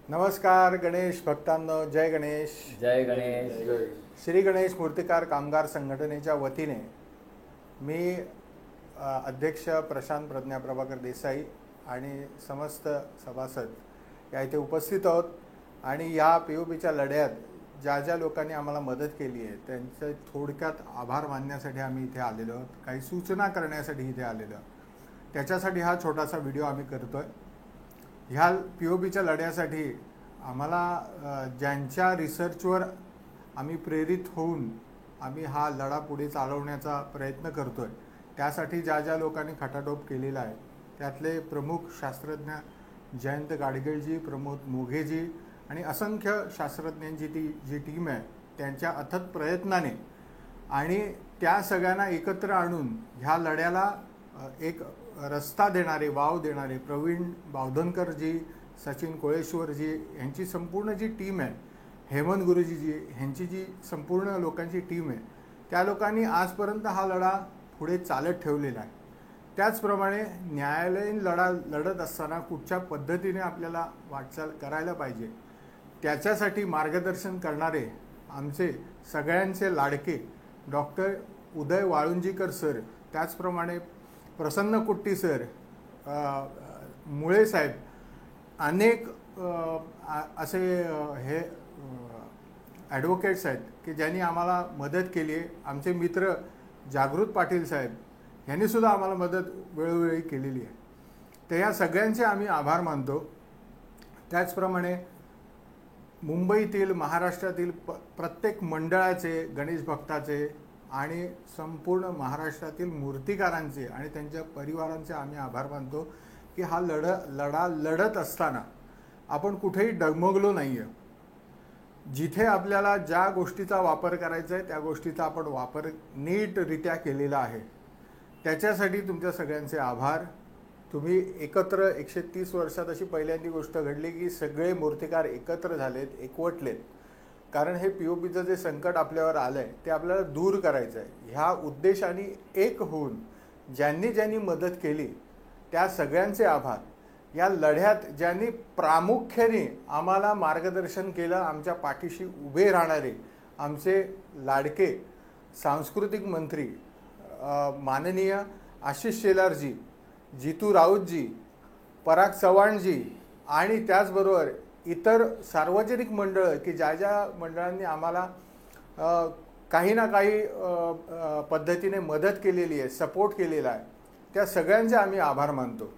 नमस्कार गणेश भक्तांनो, जय गणेश. जय गणेश. श्री गणेश मूर्तिकार कामगार संघटनेच्या वतीने मी अध्यक्ष प्रशांत प्रज्ञा प्रभाकर देसाई आणि समस्त सभासद या इथे उपस्थित आहोत. आणि या POPच्या लढ्यात ज्या ज्या लोकांनी आम्हाला मदत केली आहे त्यांचे थोडक्यात आभार मानण्यासाठी आम्ही इथे आलेलो आहोत. काही सूचना करण्यासाठी इथे आलेलो आहोत. त्याच्यासाठी हा छोटासा व्हिडिओ आम्ही करतोय. ह्या POPच्या लढ्यासाठी आम्हाला ज्यांच्या रिसर्चवर आम्ही प्रेरित होऊन आम्ही हा लढा पुढे चालवण्याचा प्रयत्न करतोय, त्यासाठी ज्या ज्या लोकांनी खटाटोप केलेला आहे त्यातले प्रमुख शास्त्रज्ञ जयंत गाडगीळजी, प्रमोद मोघेजी आणि असंख्य शास्त्रज्ञांची जी टीम आहे त्यांच्या अथक प्रयत्नाने आणि त्या सगळ्यांना एकत्र आणून ह्या लढ्याला एक रस्ता देणारे, वाव देणारे प्रवीण बावधनकरजी, सचिन कोळेश्वरजी यांची संपूर्ण जी टीम आहे, हेमंत गुरुजीजी ह्यांची जी संपूर्ण लोकांची टीम आहे, त्या लोकांनी आजपर्यंत हा लढा पुढे चालत ठेवलेला आहे. त्याचप्रमाणे न्यायालयीन लढा लढत असताना कुठच्या पद्धतीने आपल्याला वाटचाल करायला पाहिजे त्याच्यासाठी मार्गदर्शन करणारे आमचे सगळ्यांचे लाडके डॉक्टर उदय वाळुंजीकर सर, त्याचप्रमाणे प्रसन्न कुट्टी सर, मुळे साहेब, अनेक असे हे ॲडव्होकेट्स आहेत की ज्यांनी आम्हाला मदत केली आहे. आमचे मित्र जागृत पाटील साहेब यांनीसुद्धा आम्हाला मदत वेळोवेळी केलेली आहे. तर या सगळ्यांचे आम्ही आभार मानतो. त्याचप्रमाणे मुंबईतील, महाराष्ट्रातील प्रत्येक मंडळाचे, गणेश भक्ताचे आणि संपूर्ण महाराष्ट्रातील मूर्तिकारांचे आणि त्यांच्या परिवारांचे आम्ही आभार मानतो की हा लढा लढत असताना आपण कुठेही डगमगलो नाही आहे. जिथे आपल्याला ज्या गोष्टीचा वापर करायचा आहे त्या गोष्टीचा आपण वापर नीटरित्या केलेला आहे. त्याच्यासाठी तुमच्या सगळ्यांचे आभार. तुम्ही एकत्र 130 वर्षात अशी पहिल्यांदी गोष्ट घडली की सगळे मूर्तिकार एकत्र झालेत, एकवटलेत. कारण हे POPचं जे संकट आपल्यावर आलं आहे ते आपल्याला दूर करायचं आहे. ह्या उद्देशाने एक होऊन ज्यांनी ज्यांनी मदत केली त्या सगळ्यांचे आभार. या लढ्यात ज्यांनी प्रामुख्याने आम्हाला मार्गदर्शन केलं, आमच्या पाठीशी उभे राहणारे आमचे लाडके सांस्कृतिक मंत्री माननीय आशिष शेलारजी, जितू राऊतजी, पराग चव्हाणजी आणि त्याचबरोबर इतर सार्वजनिक मंडळं की ज्या ज्या मंडळांनी आम्हाला काही ना काही पद्धतीने मदत केलेली आहे, सपोर्ट केलेला आहे, त्या सगळ्यांचे आम्ही आभार मानतो.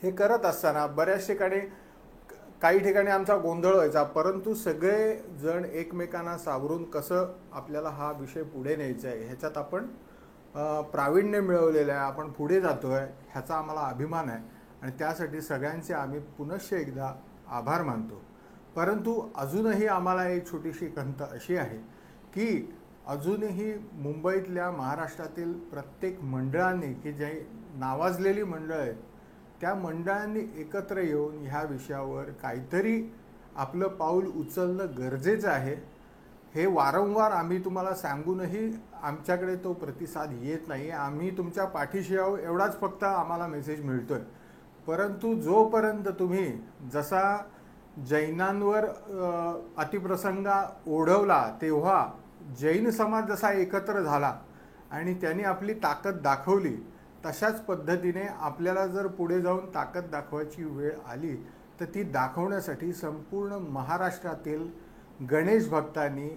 हे करत असताना बऱ्याच ठिकाणी काही ठिकाणी आमचा गोंधळ व्हायचा, परंतु सगळे जण एकमेकांना सावरून कसं आपल्याला हा विषय पुढे न्यायचा आहे ह्याच्यात आपण प्रावीण्य मिळवलेलं आहे, आपण पुढे जातो आहे, ह्याचा आम्हाला अभिमान आहे आणि त्यासाठी सगळ्यांचे आम्ही पुनश्च एकदा आभार मानतो. परंतु अजूनही आम्हाला एक छोटीशी खंत अशी आहे की अजूनही मुंबईतल्या, महाराष्ट्रातील प्रत्येक मंडळांनी की जे नावाजलेली मंडळं आहेत त्या मंडळांनी एकत्र येऊन ह्या विषयावर काहीतरी आपलं पाऊल उचलणं गरजेचं आहे. हे वारंवार आम्ही तुम्हाला सांगूनही आमच्याकडे तो प्रतिसाद येत नाही. आम्ही तुमच्या पाठीशी आहोत एवढाच फक्त आम्हाला मेसेज मिळतोय. परंतु जोपर्यंत तुम्ही जसा जैनांवर अतिप्रसंग ओढवला तेव्हा जैन समाज जसा एकत्र झाला आणि त्यांनी आपली ताकद दाखवली, तशाच पद्धतीने आपल्याला जर पुढे जाऊन ताकद दाखवायची वेळ आली तर ती दाखवण्यासाठी संपूर्ण महाराष्ट्रातील गणेश भक्तांनी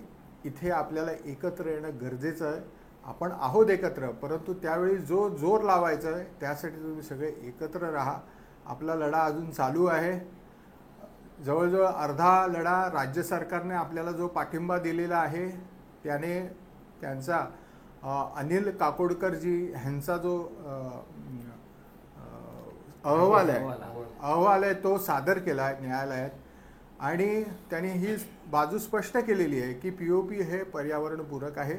इथे आपल्याला एकत्र येणं गरजेचं आहे. आपण आहोत एकत्र, परंतु त्यावेळी जो जोर लावायचा आहे त्यासाठी तुम्ही सगळे एकत्र राहा. आपला लढा अजून चालू आहे. जवळजवळ अर्धा लढा राज्य सरकारने आपल्याला जो पाठिंबा दिलेला आहे त्याने त्यांचा अनिल काकोडकरजी ह्यांचा जो अहवाल आहे तो सादर केला आहे न्यायालयात आणि त्यांनी ही बाजू स्पष्ट केलेली आहे की POP हे पर्यावरणपूरक आहे.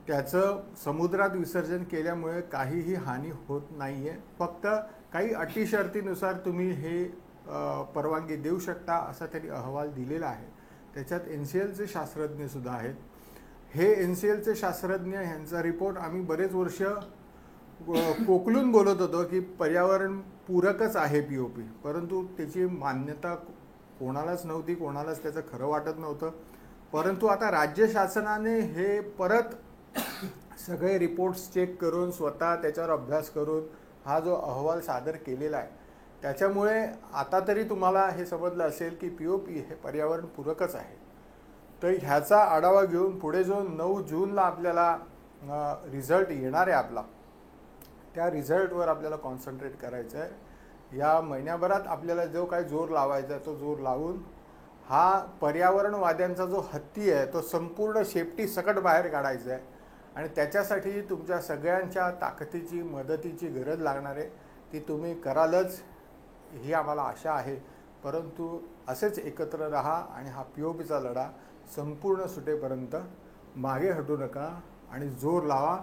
त्याचं समुद्रात विसर्जन केल्यामुळे काहीही हानी होत नाही आहे. फक्त काही अटी शर्तीनुसार तुम्ही हे परवानगी देऊ शकता असा त्यांनी अहवाल दिलेला आहे. त्याच्यात NCLचे शास्त्रज्ञसुद्धा आहेत. हे NCLचे शास्त्रज्ञ ह्यांचा रिपोर्ट आम्ही बरेच वर्ष कोकलून बोलत होतो की पर्यावरण पूरकच आहे POP, परंतु त्याची मान्यता कोणालाच नव्हती, कोणालाच त्याचं खरं वाटत नव्हतं. परंतु आता राज्य शासनाने हे परत सगळे रिपोर्ट्स चेक करून स्वतः त्याच्यावर अभ्यास करून हा जो अहवाल सादर केलेला आहे, त्याच्यामुळे आता तरी तुम्हाला हे समजलं असेल की POP हे पर्यावरणपूरकच आहे. तर ह्याचा आढावा घेऊन पुढे जो 9 जूनला आपल्याला रिझल्ट येणार आहे आपला, त्या रिझल्टवर आपल्याला कॉन्सन्ट्रेट करायचं आहे. या महिन्याभरात आपल्याला जो काही जोर लावायचा आहे तो जोर लावून हा पर्यावरणवाद्यांचा जो हत्ती आहे तो संपूर्ण शेपटी सकट बाहेर काढायचा आहे. आणि त्याच्यासाठी तुमच्या सगळ्यांच्या ताकदीची, मदतीची गरज लागणार आहे. ती तुम्ही करालच ही आम्हाला आशा आहे. परंतु असेच एकत्र राहा आणि हा POPचा लढा संपूर्ण सुटेपर्यंत मागे हटू नका आणि जोर लावा.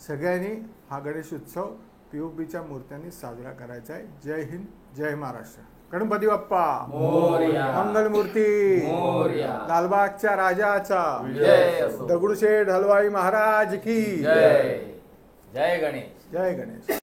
सगळ्यांनी हा गणेश उत्सव POPच्या मूर्त्यांनी साजरा करायचा आहे. जय हिंद, जय महाराष्ट्र. गणपती बाप्पा मोरया. मंगलमूर्ती मोरया. लालबागच्या राजाचा विजय असो. दगडूशेठ हलवाई महाराज की जय. जय गणेश. जय गणेश.